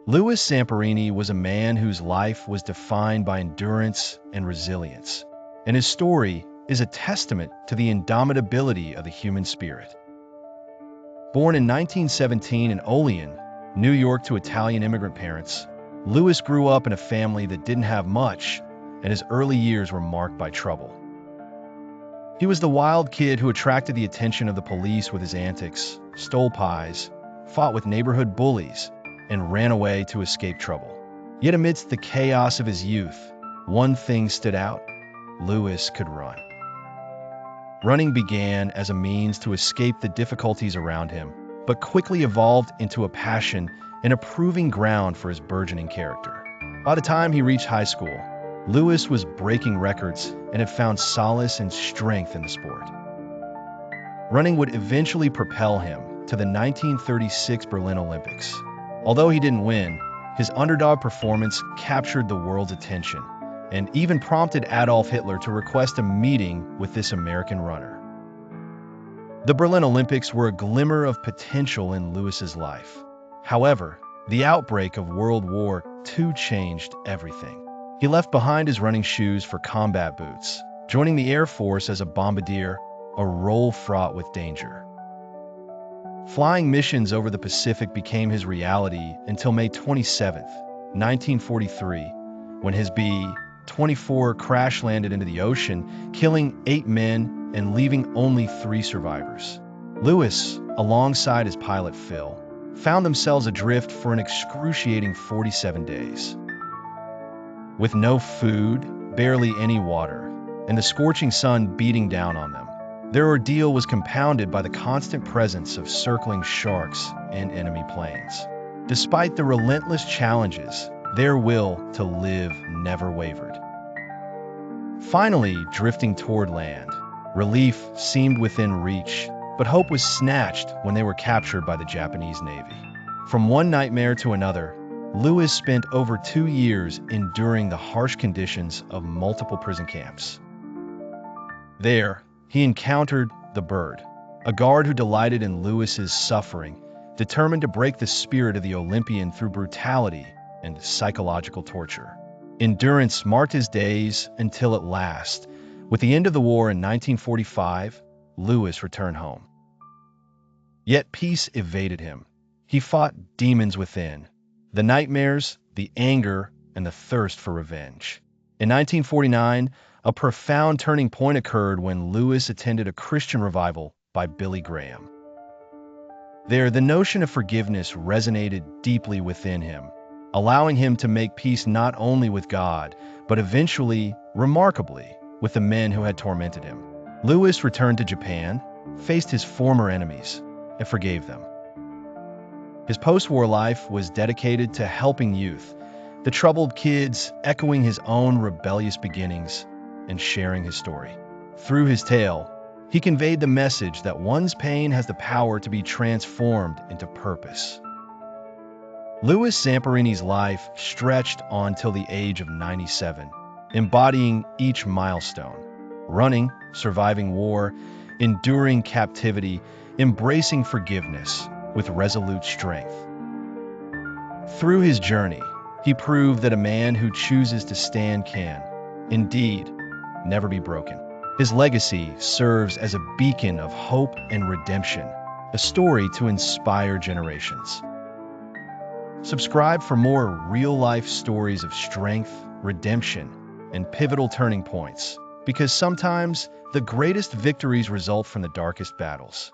Louis Zamperini was a man whose life was defined by endurance and resilience, and his story is a testament to the indomitability of the human spirit. Born in 1917 in Olean, New York to Italian immigrant parents, Louis grew up in a family that didn't have much, and his early years were marked by trouble. He was the wild kid who attracted the attention of the police with his antics, stole pies, fought with neighborhood bullies, and ran away to escape trouble. Yet amidst the chaos of his youth, one thing stood out: Louis could run. Running began as a means to escape the difficulties around him, but quickly evolved into a passion and a proving ground for his burgeoning character. By the time he reached high school, Louis was breaking records and had found solace and strength in the sport. Running would eventually propel him to the 1936 Berlin Olympics. Although he didn't win, his underdog performance captured the world's attention and even prompted Adolf Hitler to request a meeting with this American runner. The Berlin Olympics were a glimmer of potential in Louis's life. However, the outbreak of World War II changed everything. He left behind his running shoes for combat boots, joining the Air Force as a bombardier, a role fraught with danger. Flying missions over the Pacific became his reality until May 27, 1943, when his B-24 crash-landed into the ocean, killing 8 men and leaving only 3 survivors. Louis, alongside his pilot Phil, found themselves adrift for an excruciating 47 days. With no food, barely any water, and the scorching sun beating down on them, their ordeal was compounded by the constant presence of circling sharks and enemy planes. Despite the relentless challenges, their will to live never wavered. Finally, drifting toward land, relief seemed within reach, but hope was snatched when they were captured by the Japanese Navy. From one nightmare to another, Louis spent over 2 years enduring the harsh conditions of multiple prison camps. There, he encountered the Bird, a guard who delighted in Louis's suffering, determined to break the spirit of the Olympian through brutality and psychological torture. Endurance marked his days until at last, with the end of the war in 1945, Louis returned home. Yet peace evaded him. He fought demons within, the nightmares, the anger, and the thirst for revenge. In 1949, a profound turning point occurred when Louis attended a Christian revival by Billy Graham. There, the notion of forgiveness resonated deeply within him, allowing him to make peace not only with God, but eventually, remarkably, with the men who had tormented him. Louis returned to Japan, faced his former enemies, and forgave them. His post-war life was dedicated to helping youth, the troubled kids echoing his own rebellious beginnings and sharing his story. Through his tale, he conveyed the message that one's pain has the power to be transformed into purpose. Louis Zamperini's life stretched on till the age of 97, embodying each milestone: running, surviving war, enduring captivity, embracing forgiveness with resolute strength. Through his journey, he proved that a man who chooses to stand can, indeed, never be broken. His legacy serves as a beacon of hope and redemption, a story to inspire generations. Subscribe for more real-life stories of strength, redemption, and pivotal turning points, because sometimes the greatest victories result from the darkest battles.